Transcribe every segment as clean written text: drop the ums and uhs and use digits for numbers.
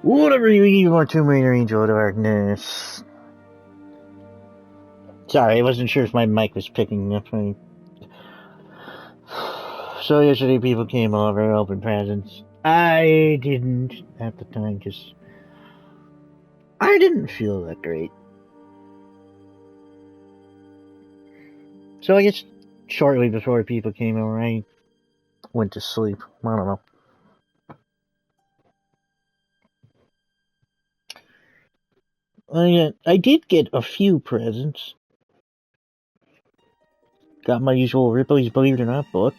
Whatever you need, more Tomb Raider Angel of Darkness. Sorry, I wasn't sure if my mic was picking up. So yesterday people came over, opened presents. I didn't at the time because I didn't feel that great. So I guess shortly before people came over, I went to sleep. I don't know. I did get a few presents. Got my usual Ripley's Believe It or Not book.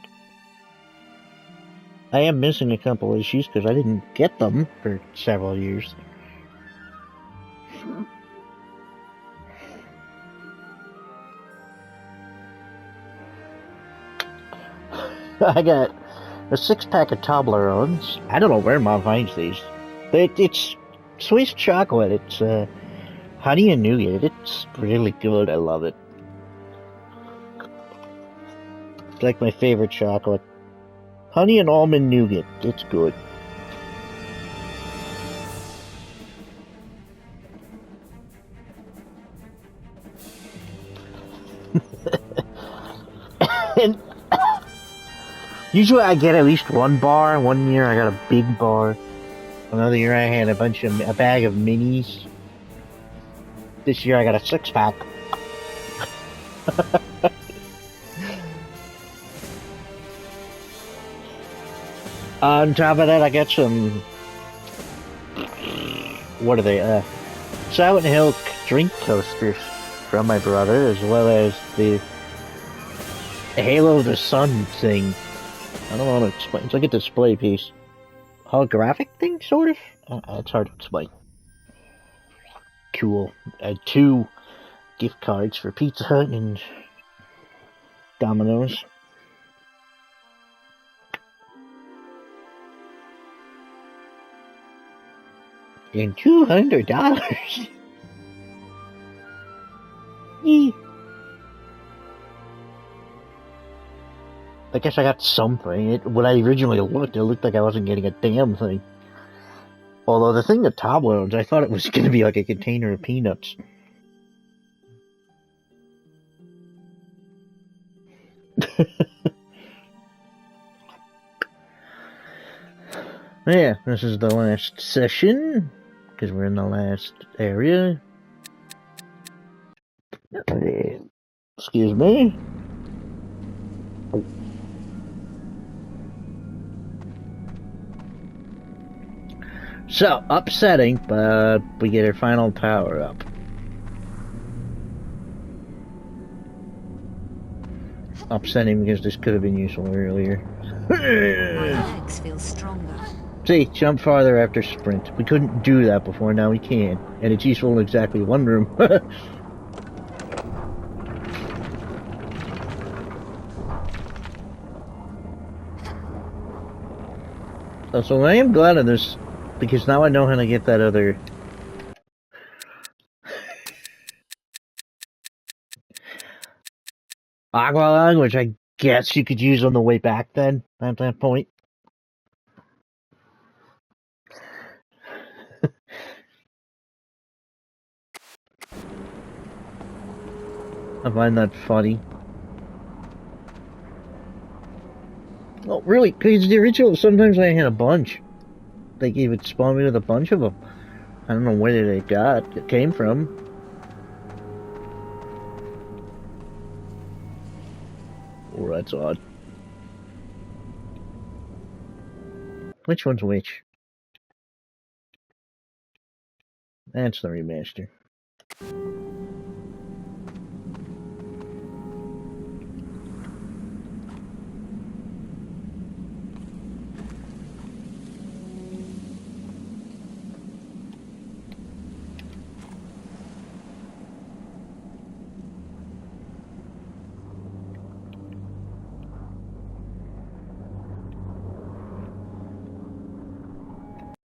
I am missing a couple issues because I didn't get them for several years. I got a 6-pack of Toblerones. I don't know where Mom finds these. It's Swiss chocolate. It's honey and nougat. It's really good. I love it. It's like my favorite chocolate. Honey and almond nougat. It's good. And usually I get at least one bar. One year I got a big bar. Another year I had a bag of minis. This year I got a 6-pack. On top of that, I got some. What are they? Silent Hill drink coasters from my brother, as well as the Halo of the Sun thing. I don't know how to explain. It's like a display piece. Holographic thing, sort of? It's hard to explain. Cool. I had 2 gift cards for Pizza Hut and Domino's. And $200. I guess I got something. When I originally looked, it looked like I wasn't getting a damn thing. Although the thing with Toblerones, I thought it was going to be like a container of peanuts. Yeah, this is the last session, because we're in the last area. Excuse me. So, upsetting, but we get our final power up. Upsetting because this could have been useful earlier. My legs feel stronger. See, jump farther after sprint. We couldn't do that before, now we can. And it's useful in exactly one room. So I am glad of this, because now I know how to get that other... Aqua Lung, which I guess you could use on the way back then, at that point. I find that funny. Oh, really? Because the original, sometimes I had a bunch. They even spawned me with a bunch of them. I don't know where it came from. Oh, that's odd. Which one's which? That's the remaster.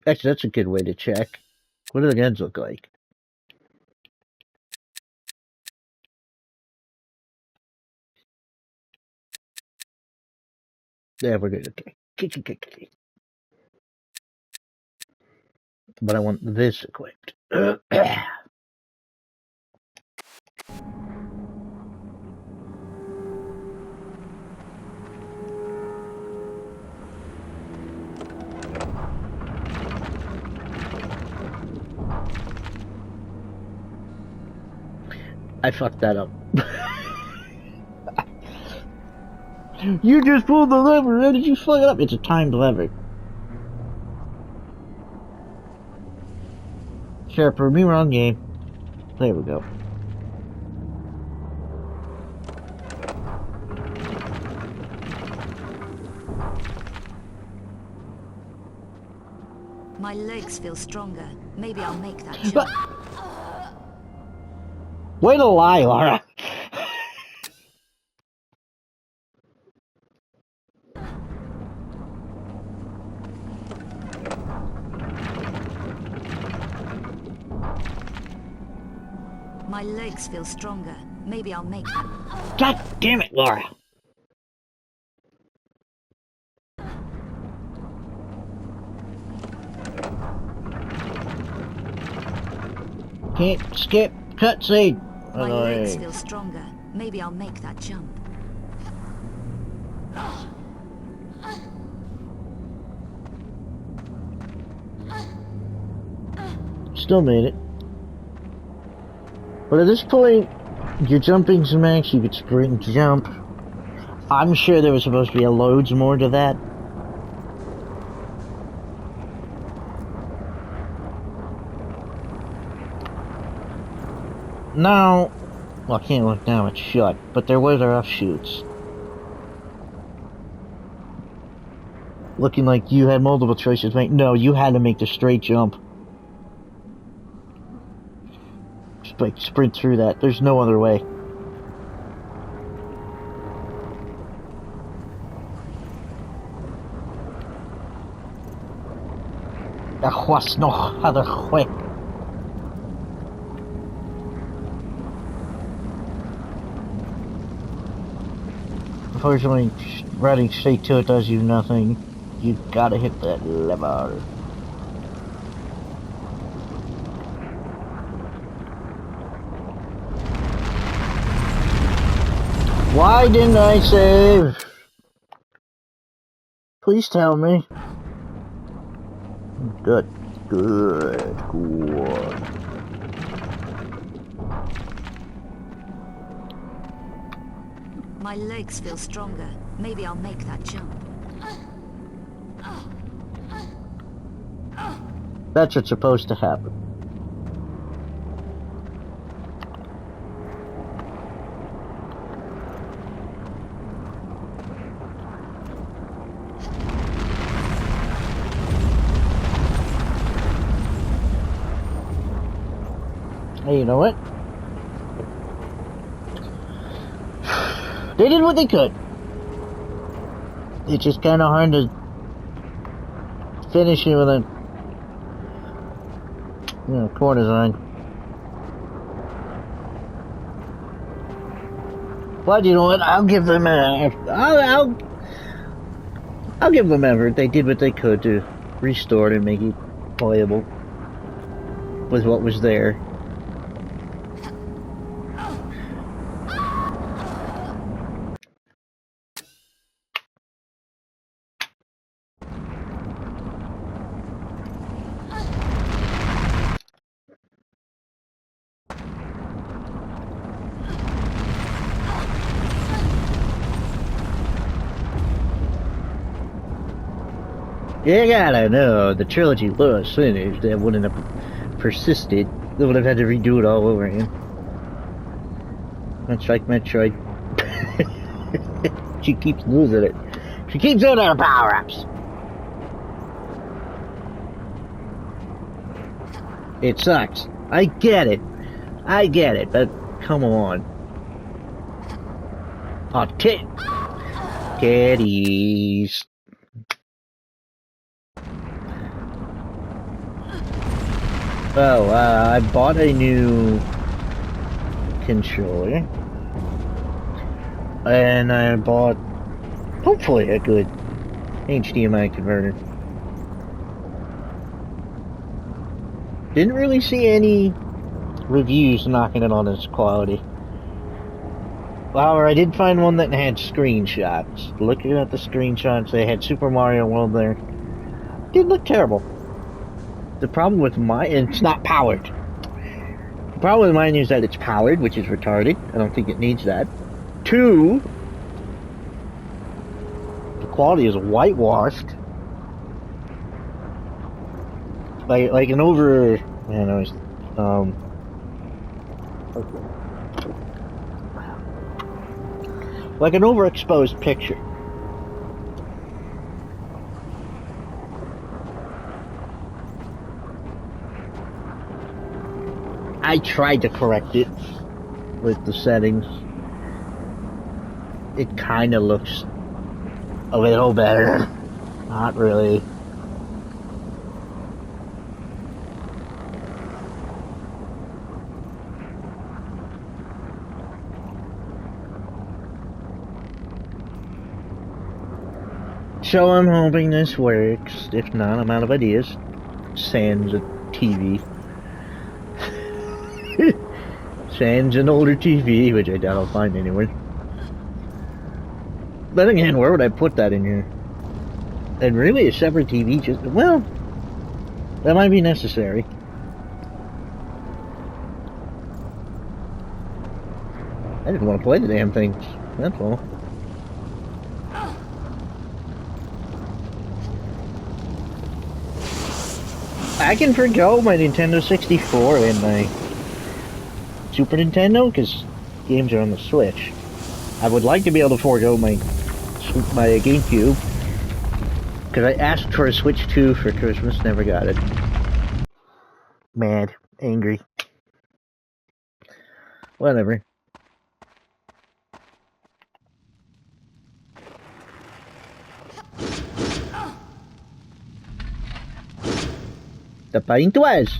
Actually, that's a good way to check. What do the guns look like? Yeah, we're good. Okay. But I want this equipped. I fucked that up. You just pulled the lever. How did you fuck it up? It's a timed lever. Sure, for me, wrong game. There we go. My legs feel stronger. Maybe I'll make that jump. Way to lie, Laura. My legs feel stronger. Maybe I'll make that. God damn it, Laura. Can't skip cutscene. My legs feel stronger. Maybe I'll make that jump. Still made it. But at this point, your jumping's max, you could sprint jump. I'm sure there was supposed to be loads more to that. Now, well, I can't look now, it's shut, but there was offshoots. Looking like you had multiple choices, mate. No, you had to make the straight jump. Just like sprint through that. There's no other way. Er was nog other way. Unfortunately, riding straight to it does you nothing. You gotta hit that lever. Why didn't I save? Please tell me. Good. Good. Good. My legs feel stronger. Maybe I'll make that jump. That's what's supposed to happen. Hey, you know what? They did what they could. It's just kind of hard to finish it with a core design. But you know what? I'll give them I'll give them effort. They did what they could to restore it and make it playable with what was there. You gotta know, the trilogy was finished. That wouldn't have persisted. They would have had to redo it all over again. Much like Metroid. She keeps losing it. She keeps doing her power-ups. It sucks. I get it. I get it, but come on. Oh, kitties. Oh, I bought a new controller, and I bought, hopefully, a good HDMI converter. Didn't really see any reviews knocking it on its quality. However, I did find one that had screenshots. Looking at the screenshots, they had Super Mario World there. Didn't look terrible. The problem with mine, it's not powered. The problem with mine is that it's powered, which is retarded. I don't think it needs that. Two, the quality is whitewashed. Like an over, man, I was, like an overexposed picture. I tried to correct it with the settings. It kind of looks a little better. Not really. So I'm hoping this works. If not, I'm out of ideas. Sans a TV. Sans an older TV, which I doubt I'll find anywhere. Then again, where would I put that in here? And really, a separate TV just... Well, that might be necessary. I didn't want to play the damn thing. That's all. I can forgo my Nintendo 64 and my Super Nintendo because games are on the Switch. I would like to be able to forego my GameCube because I asked for a Switch 2 for Christmas, never got it. Mad, angry, whatever. Tapain tuas.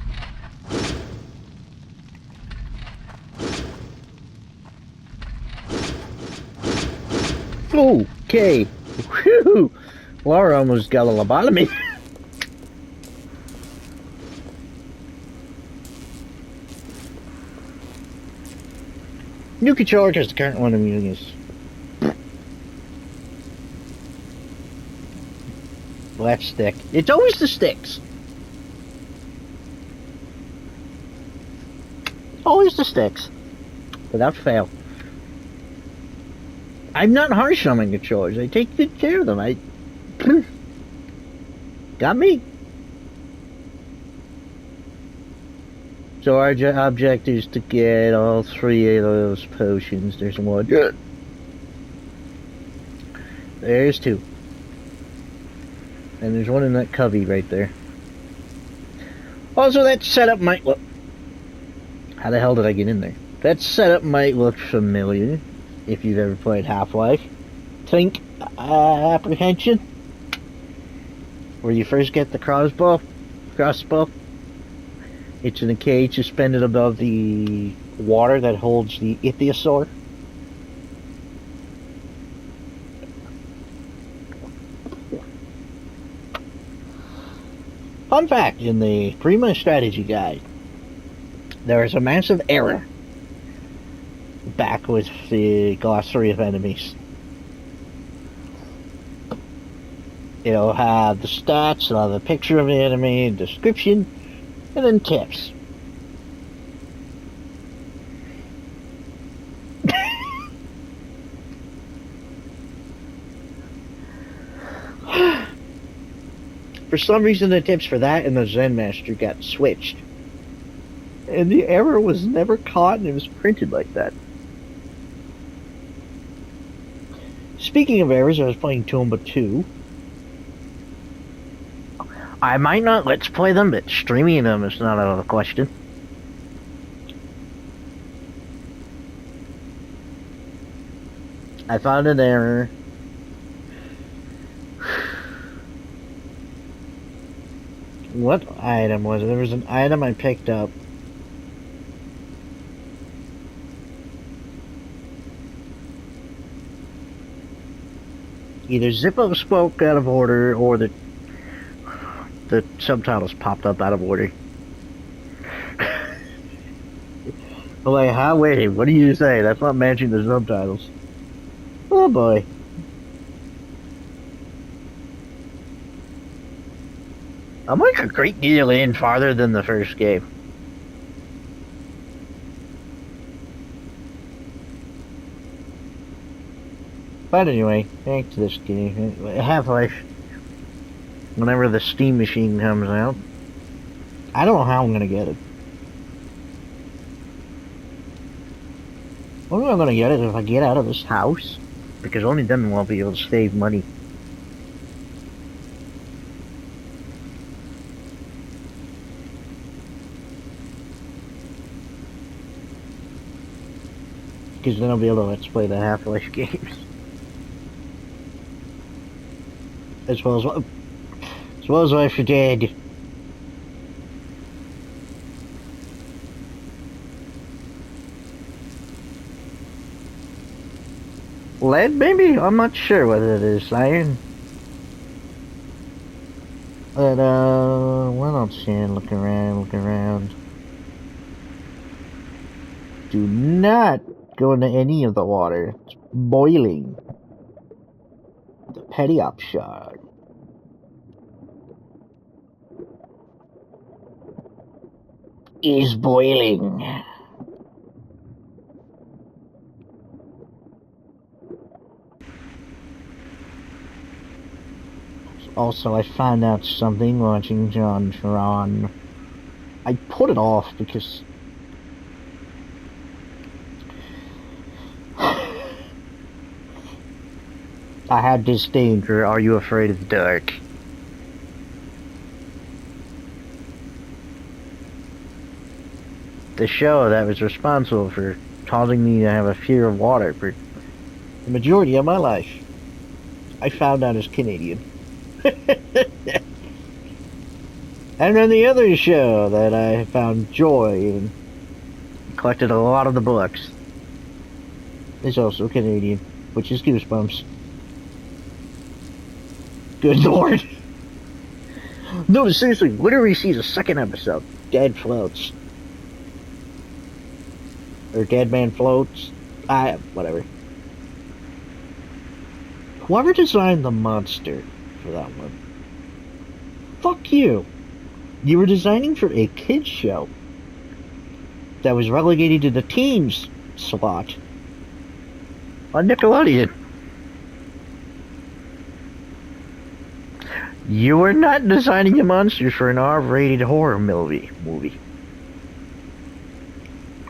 Okay. Whew. Laura almost got a lobotomy. New controller because the current one I'm using is left stick. It's always the sticks. Always the sticks. Without fail. I'm not harsh on my controllers. I take good care of them. Got me. So our object is to get all 3 of those potions. There's one. There's 2. And there's one in that cubby right there. Also, that setup might look... How the hell did I get in there? That setup might look familiar if you've ever played Half-Life. Think Apprehension, where you first get the crossbow. It's in a cage suspended above the water that holds the ichthyosaur. Fun fact, in the Prima strategy guide, there is a massive error back with the glossary of enemies. It'll have the stats, it'll have a picture of the enemy, description, and then tips. For some reason the tips for that and the Zen Master got switched. And the error was never caught and it was printed like that. Speaking of errors, I was playing Tomba 2. I might not let's play them, but streaming them is not out of the question. I found an error. What item was it? There was an item I picked up. Either Zippo spoke out of order or the subtitles popped up out of order. I'm like, how? Wait, what do you say? That's not matching the subtitles. Oh boy. I'm like a great deal in farther than the first game. But anyway, back to this game. Half-Life, whenever the Steam machine comes out, I don't know how I'm gonna get it. Only way I'm gonna get it if I get out of this house, because only then will I be able to save money. Because then I'll be able to let's play the Half-Life games. As well as Life is Dead. Lead, maybe? I'm not sure what it is. Iron. But, what else here? Look around. Do not go into any of the water. It's boiling. The petty op shard. Is boiling. Also, I found out something watching John Tron. I put it off because I had disdain for Are You Afraid of the Dark? The show that was responsible for causing me to have a fear of water for the majority of my life. I found out as Canadian. And then the other show that I found joy in, collected a lot of the books, is also Canadian, which is Goosebumps. Good lord. No, seriously, literally see the second episode. Dead floats. Or Dead Man Floats. Whatever. Whoever designed the monster for that one, fuck you. You were designing for a kids show that was relegated to the teens slot on Nickelodeon. You were not designing the monsters for an R-rated horror movie.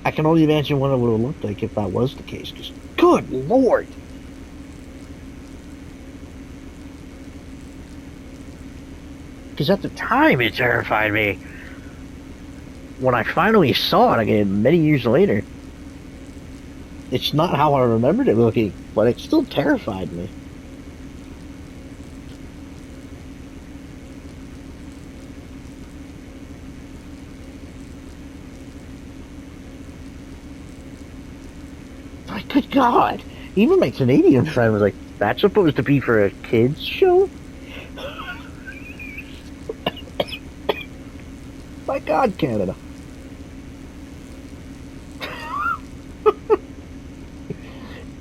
I can only imagine what it would have looked like if that was the case, because good lord! Because at the time it terrified me. When I finally saw it again many years later, it's not how I remembered it looking, but it still terrified me. My good God! Even my Canadian friend was like, "That's supposed to be for a kids show?" My God, Canada.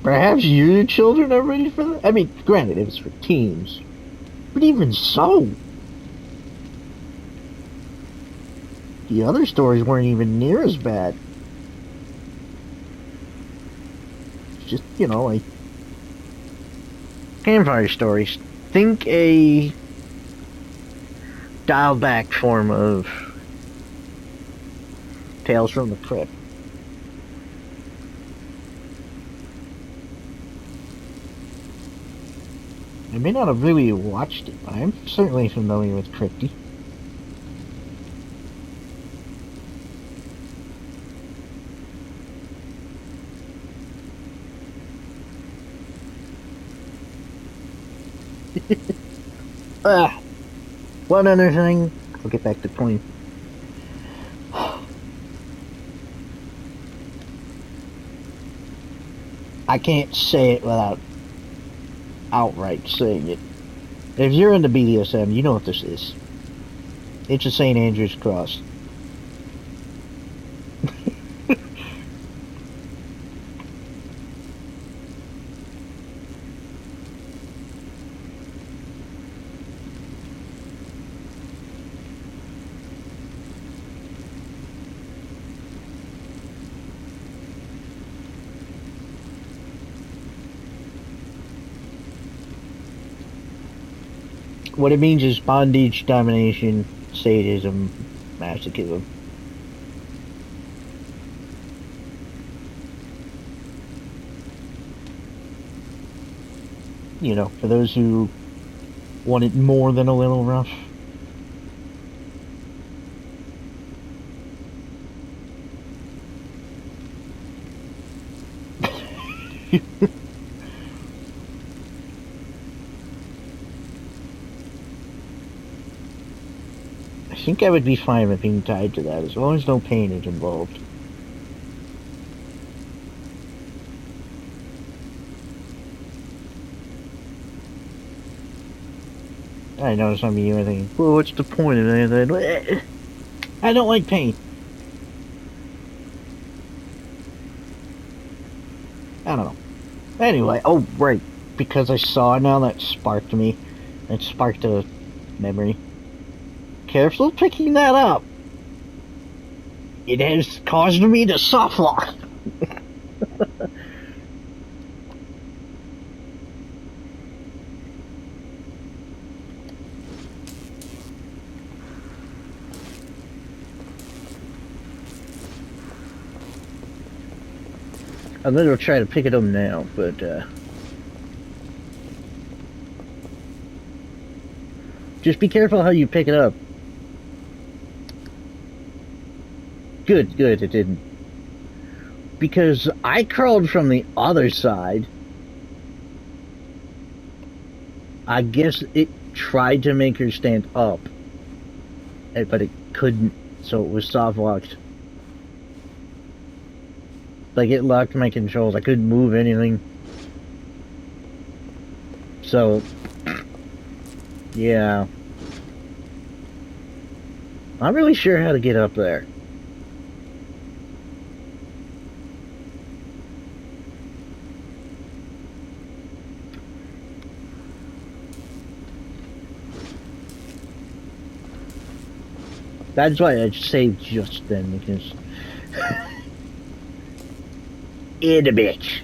Perhaps your children are ready for that? I mean, granted, it was for teens. But even so, the other stories weren't even near as bad. It's just, like campfire stories. Think a dialed back form of Tales from the Crypt. I may not have really watched it, but I'm certainly familiar with Crypty. One other thing, I'll get back to the point. I can't say it without outright saying it. If you're into BDSM, you know what this is. It's a St. Andrew's cross. What it means is bondage, domination, sadism, masochism. You know, for those who want it more than a little rough. I think I would be fine with being tied to that, as long as no pain is involved. I know some of you are thinking, well, what's the point of anything? I don't like pain. I don't know. Anyway, oh, right. Because I saw now, that sparked me. That sparked a memory. Careful picking that up. It has caused me to soft lock. I'm gonna try to pick it up now, but just be careful how you pick it up. Good, good, it didn't. Because I crawled from the other side. I guess it tried to make her stand up, but it couldn't, so it was soft locked. Like, it locked my controls. I couldn't move anything. So, yeah. Not really sure how to get up there. That's why I saved just then, because... in a bitch.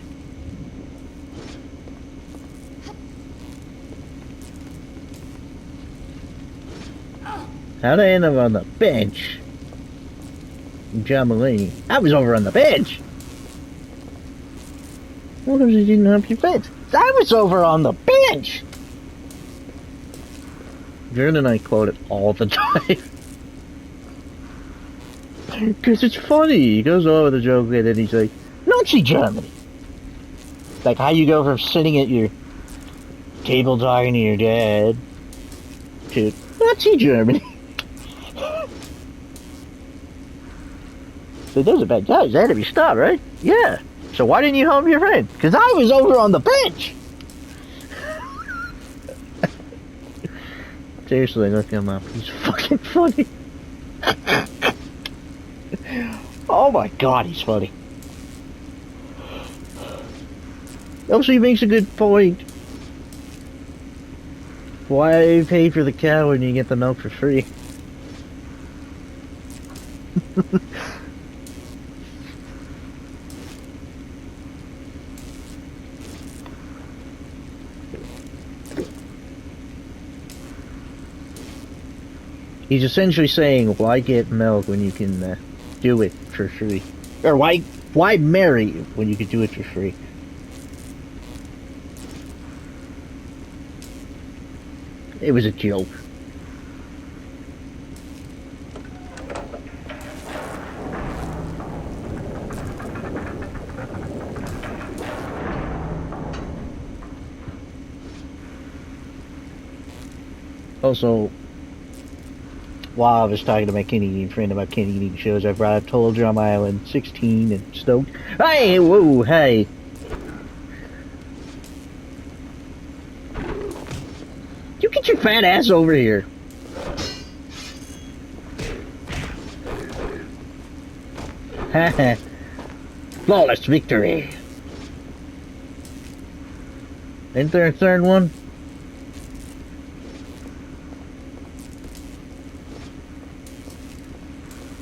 How'd I end up on the bench? John Mulaney. I was over on the bench. What if you didn't help your bench? I was over on the bench. Jordan and I quote it all the time. Because it's funny. He goes over the joke and then he's like, Nazi Germany. Like how you go from sitting at your table talking to your dad to Nazi Germany. So those are bad guys. They had to be stopped, right? Yeah. So why didn't you help your friend? Because I was over on the bench. Seriously, look him up. He's fucking funny. Oh my god, he's funny. Also, he makes a good point. Why pay for the cow when you get the milk for free? He's essentially saying, why get milk when you can do it for free? Or why marry when you can do it for free? It was a joke. Also, while I was talking to my Canadian friend about Canadian shows, I brought up Total Drum Island 16 and Stoked. Hey, whoa, hey. You get your fat ass over here. Haha. Flawless victory. Isn't there a third one?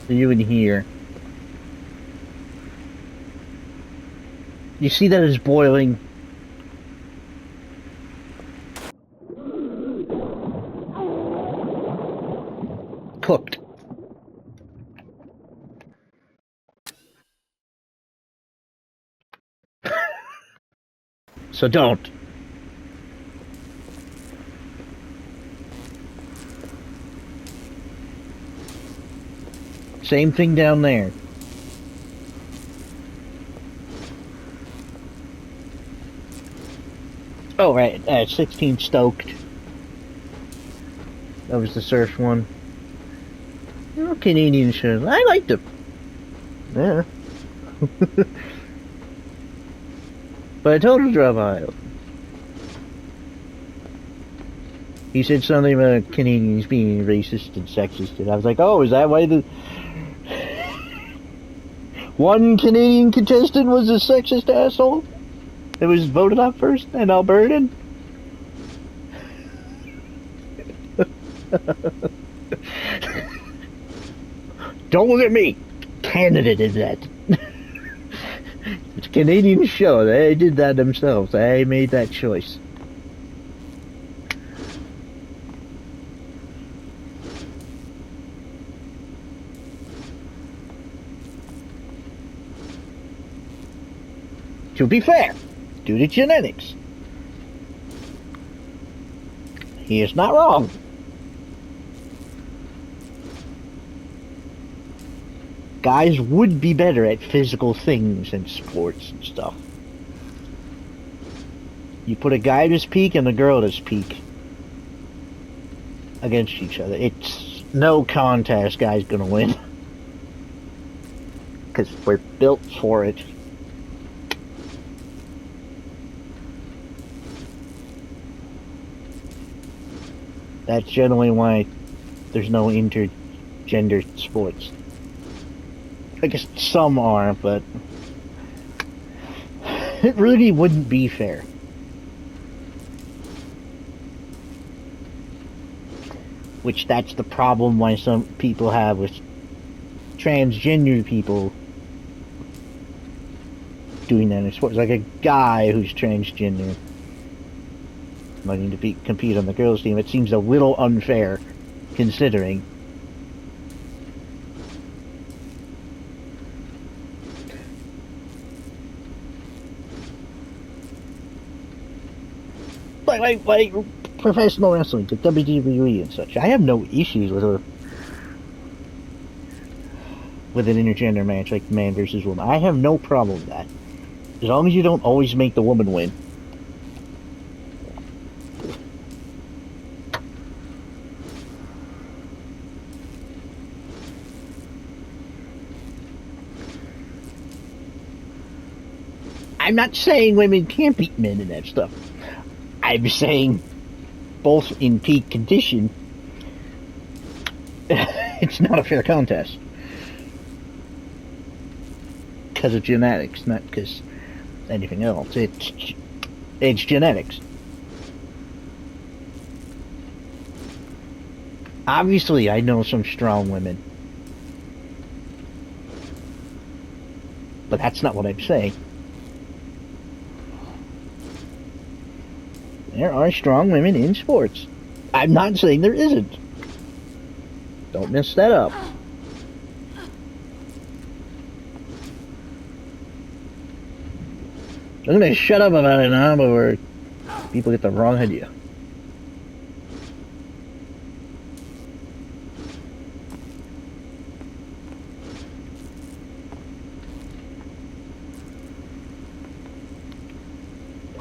So you in here. You see that it's boiling? cooked. So don't. Same thing down there. Oh, right. 16 stoked. That was the surf one. Oh, Canadian shows. I liked them. Yeah. But I told him to drop aisle. He said something about Canadians being racist and sexist, and I was like, oh, is that why the... One Canadian contestant was a sexist asshole? That was voted out first, and Albertan? Don't look at me! Canada did that. It's a Canadian show. They did that themselves. They made that choice. To be fair, due to genetics, he is not wrong. Guys would be better at physical things and sports and stuff. You put a guy at his peak and a girl at his peak against each other. It's no contest guy's gonna win. Because we're built for it. That's generally why there's no intergender sports. I guess some are, but it really wouldn't be fair. Which that's the problem why some people have with transgender people doing that in sports. Like a guy who's transgender wanting to compete on the girls' team. It seems a little unfair, considering. Like professional wrestling, the WWE and such. I have no issues with an intergender match like man versus woman. I have no problem with that, as long as you don't always make the woman win. I'm not saying women can't beat men and that stuff. I'm saying both in peak condition, it's not a fair contest. Because of genetics, not because anything else. It's genetics. Obviously, I know some strong women. But that's not what I'm saying. There are strong women in sports. I'm not saying there isn't. Don't mess that up. I'm gonna shut up about it now before people get the wrong idea.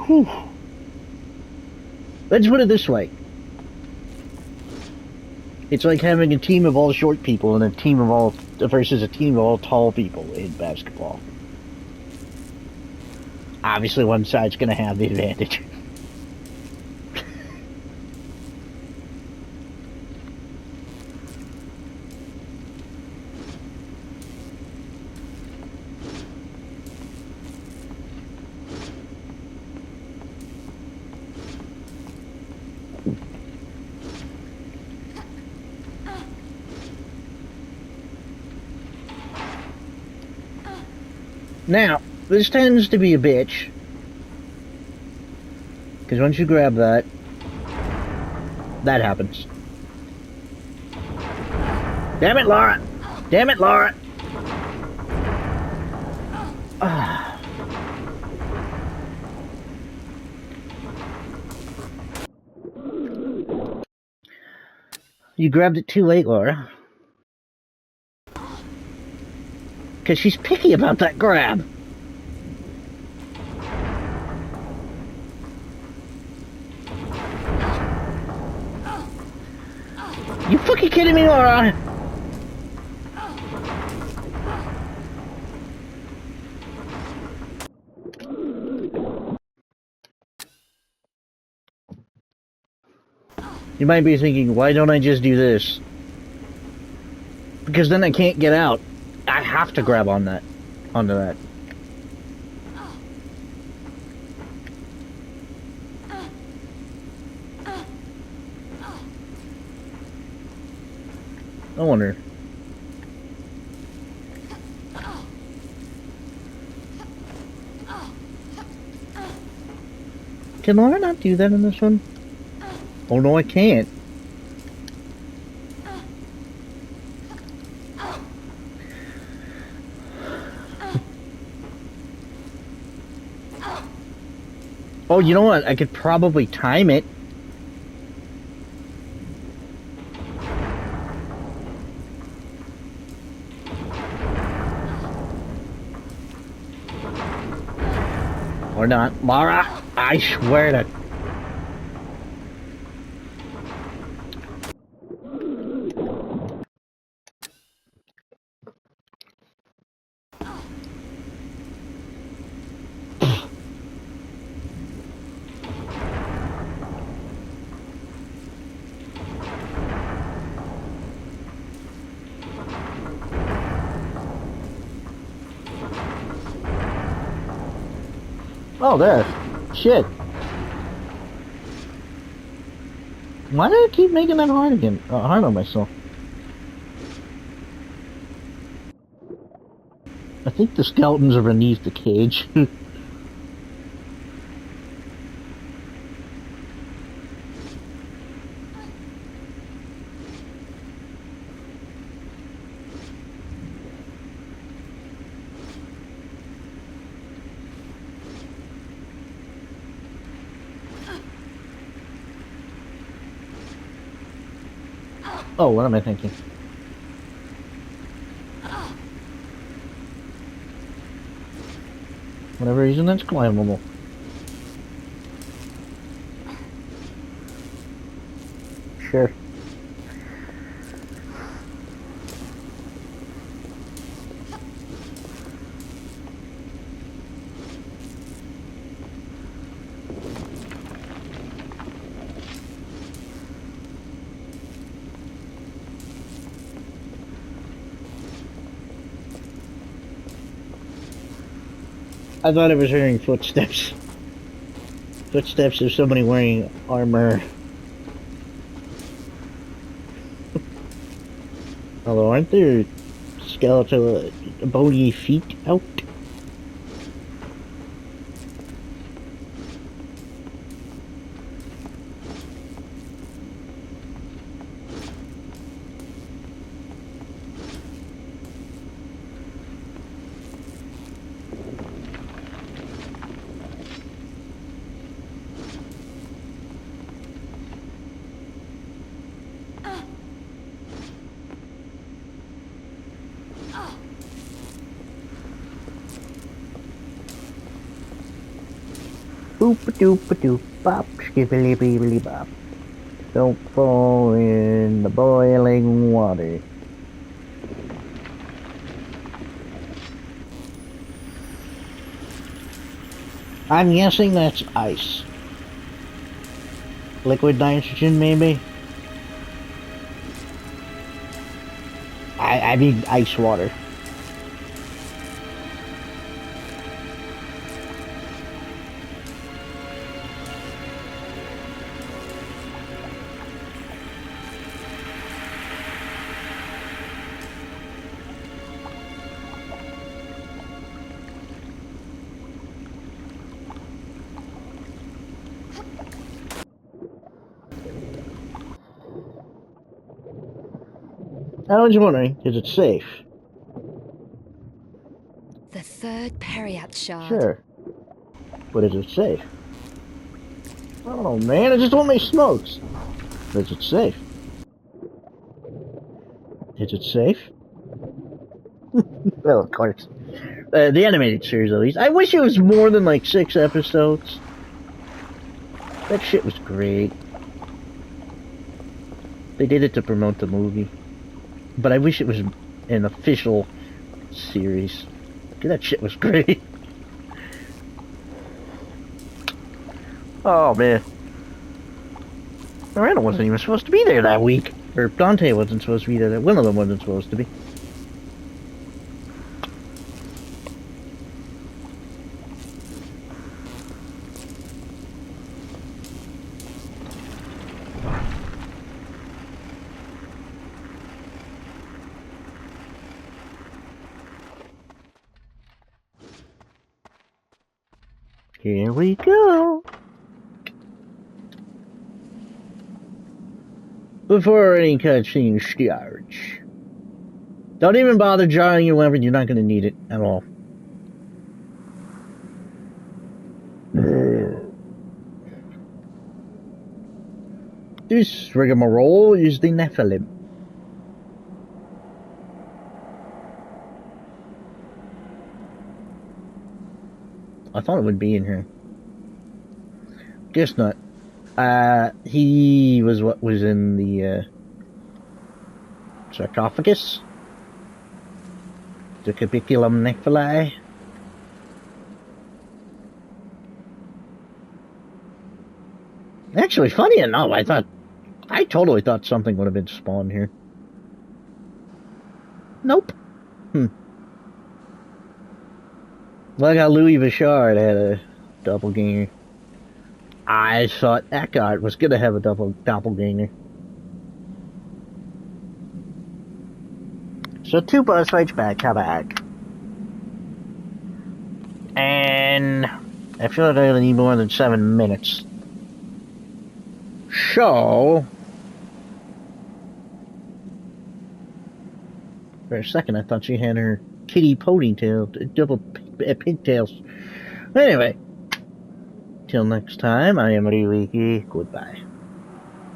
Whew. Let's put it this way. It's like having a team of all short people and a team of all versus a team of all tall people in basketball. Obviously, one side's going to have the advantage. Now, this tends to be a bitch. Because once you grab that, that happens. Damn it, Laura! Damn it, Laura! Ah. You grabbed it too late, Laura. Because she's picky about that grab. You fucking kidding me, Laura? You might be thinking, why don't I just do this? Because then I can't get out. I have to grab onto that. I wonder. Can Laura not do that in this one? Oh no, I can't. Oh, you know what? I could probably time it. Or not. Laura, I swear to... Oh, there. Shit. Why do I keep making that hard again? Hard on myself. I think the skeletons are beneath the cage. Oh, what am I thinking? Whatever reason, that's climbable. Sure. I thought I was hearing footsteps. Footsteps of somebody wearing armor. Although, aren't there skeletal, bony feet out? Boop-a-doop-a-doop, bop, skibbly-bibbly-bop. Don't fall in the boiling water. I'm guessing that's ice. Liquid nitrogen, maybe? I mean ice water. I was wondering, is it safe? The third Periapt shard. Sure. But is it safe? I don't know, man. I just want my smokes. Is it safe? Is it safe? Well, of course. The animated series, at least. I wish it was more than like 6 episodes. That shit was great. They did it to promote the movie. But I wish it was an official series. That shit was great. Oh, man. Miranda wasn't even supposed to be there that week. Or Dante wasn't supposed to be there. One of them wasn't supposed to be. Here we go. Before any cutscene starts, don't even bother drawing your weapon. You're not going to need it at all. This rigmarole is the Nephilim. I thought it would be in here. Guess not. He was what was in the sarcophagus? The Cubiculum Nephili? Actually, funny enough, I totally thought something would have been spawned here. Nope. Like how Louis Vuitton had a doppelganger. I thought Eckhart was gonna have a doppelganger. So 2 boss fights back to back. And I feel like I really need more than 7 minutes. So for a second I thought she had her kitty ponytail, double pigtails. Anyway, till next time, I am Ryuiki. Goodbye.